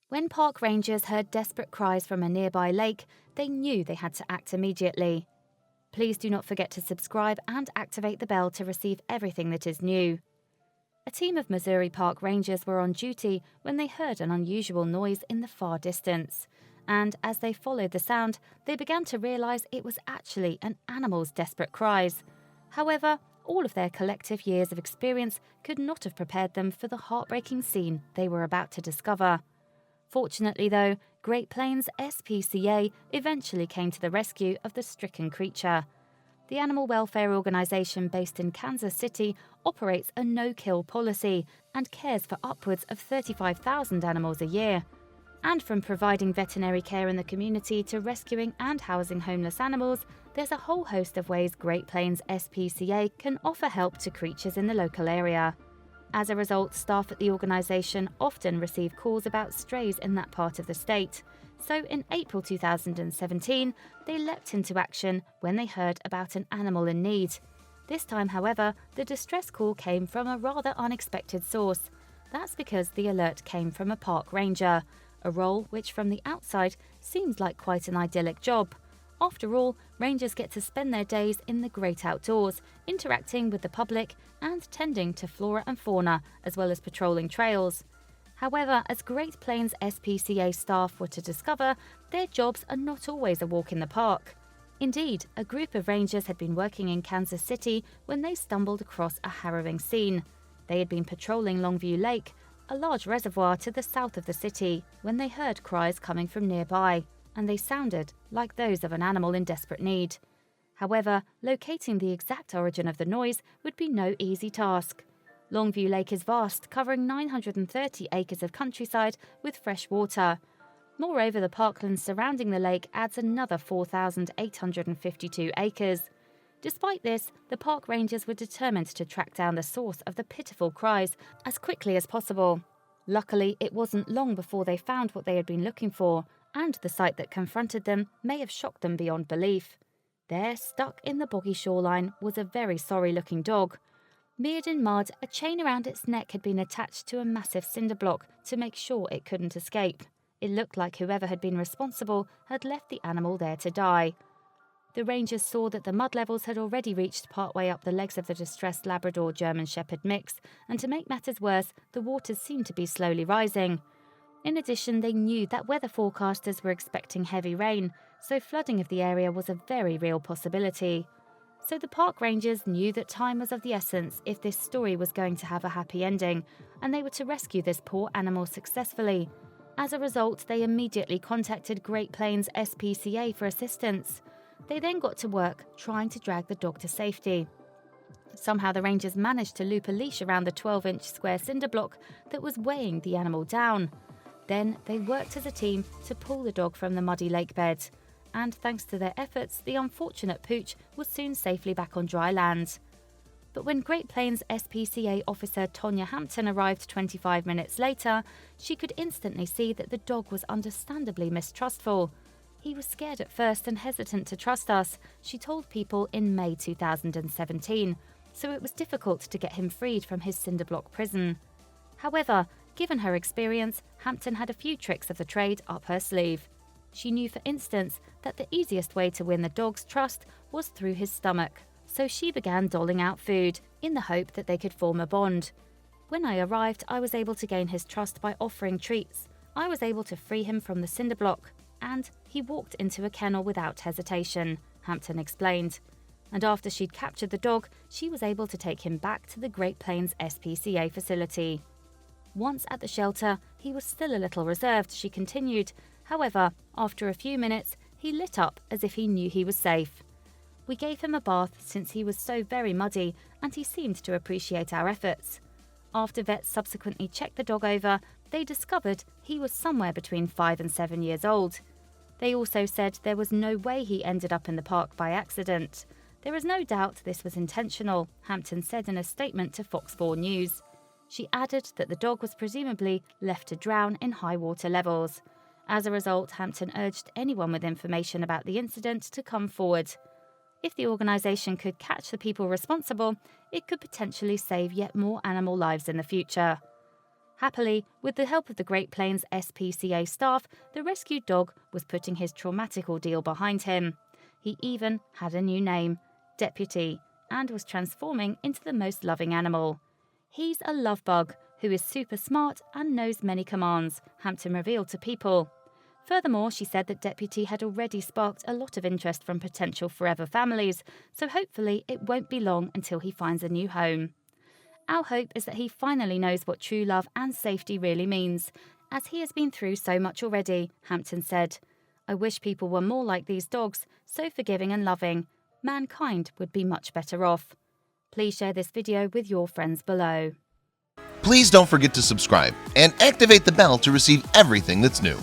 When park rangers heard desperate cries from a nearby lake, they knew they had to act immediately. Please do not forget to subscribe and activate the bell to receive everything that is new. A team of Missouri Park Rangers were on duty when they heard an unusual noise in the far distance, and as they followed the sound, they began to realize it was actually an animal's desperate cries. However, all of their collective years of experience could not have prepared them for the heartbreaking scene they were about to discover. Fortunately, though, Great Plains SPCA eventually came to the rescue of the stricken creature. The animal welfare organisation based in Kansas City operates a no-kill policy and cares for upwards of 35,000 animals a year. And from providing veterinary care in the community to rescuing and housing homeless animals, there's a whole host of ways Great Plains SPCA can offer help to creatures in the local area. As a result, staff at the organisation often receive calls about strays in that part of the state. So in April 2017, they leapt into action when they heard about an animal in need. This time, however, the distress call came from a rather unexpected source. That's because the alert came from a park ranger, a role which from the outside seems like quite an idyllic job. After all, rangers get to spend their days in the great outdoors, interacting with the public and tending to flora and fauna, as well as patrolling trails. However, as Great Plains SPCA staff were to discover, their jobs are not always a walk in the park. Indeed, a group of rangers had been working in Kansas City when they stumbled across a harrowing scene. They had been patrolling Longview Lake, a large reservoir to the south of the city, when they heard cries coming from nearby, and they sounded like those of an animal in desperate need. However, locating the exact origin of the noise would be no easy task. Longview Lake is vast, covering 930 acres of countryside with fresh water. Moreover, the parklands surrounding the lake adds another 4,852 acres. Despite this, the park rangers were determined to track down the source of the pitiful cries as quickly as possible. Luckily, it wasn't long before they found what they had been looking for, and the sight that confronted them may have shocked them beyond belief. There, stuck in the boggy shoreline, was a very sorry-looking dog. Mired in mud, a chain around its neck had been attached to a massive cinder block to make sure it couldn't escape. It looked like whoever had been responsible had left the animal there to die. The rangers saw that the mud levels had already reached partway up the legs of the distressed Labrador German Shepherd mix, and to make matters worse, the waters seemed to be slowly rising. In addition, they knew that weather forecasters were expecting heavy rain, so flooding of the area was a very real possibility. So the park rangers knew that time was of the essence if this story was going to have a happy ending, and they were to rescue this poor animal successfully. As a result, they immediately contacted Great Plains SPCA for assistance. They then got to work trying to drag the dog to safety. Somehow the rangers managed to loop a leash around the 12-inch square cinder block that was weighing the animal down. Then they worked as a team to pull the dog from the muddy lake bed. And thanks to their efforts, the unfortunate pooch was soon safely back on dry land. But when Great Plains SPCA officer Tonya Hampton arrived 25 minutes later, she could instantly see that the dog was understandably mistrustful. He was scared at first and hesitant to trust us, she told People in May 2017, so it was difficult to get him freed from his cinderblock prison. However, given her experience, Hampton had a few tricks of the trade up her sleeve. She knew, for instance, that the easiest way to win the dog's trust was through his stomach, so she began doling out food, in the hope that they could form a bond. When I arrived, I was able to gain his trust by offering treats. I was able to free him from the cinder block, and he walked into a kennel without hesitation, Hampton explained. And after she'd captured the dog, she was able to take him back to the Great Plains SPCA facility. Once at the shelter, he was still a little reserved, she continued. However, after a few minutes, he lit up as if he knew he was safe. We gave him a bath since he was so very muddy, and he seemed to appreciate our efforts. After vets subsequently checked the dog over, they discovered he was somewhere between 5 and 7 years old. They also said there was no way he ended up in the park by accident. There is no doubt this was intentional, Hampton said in a statement to Fox 4 News. She added that the dog was presumably left to drown in high water levels. As a result, Hampton urged anyone with information about the incident to come forward. If the organisation could catch the people responsible, it could potentially save yet more animal lives in the future. Happily, with the help of the Great Plains SPCA staff, the rescued dog was putting his traumatic ordeal behind him. He even had a new name, Deputy, and was transforming into the most loving animal. He's a love bug who is super smart and knows many commands, Hampton revealed to People. Furthermore, she said that Deputy had already sparked a lot of interest from potential forever families, so hopefully it won't be long until he finds a new home. Our hope is that he finally knows what true love and safety really means, as he has been through so much already, Hampton said. I wish people were more like these dogs, so forgiving and loving. Mankind would be much better off. Please share this video with your friends below. Please don't forget to subscribe and activate the bell to receive everything that's new.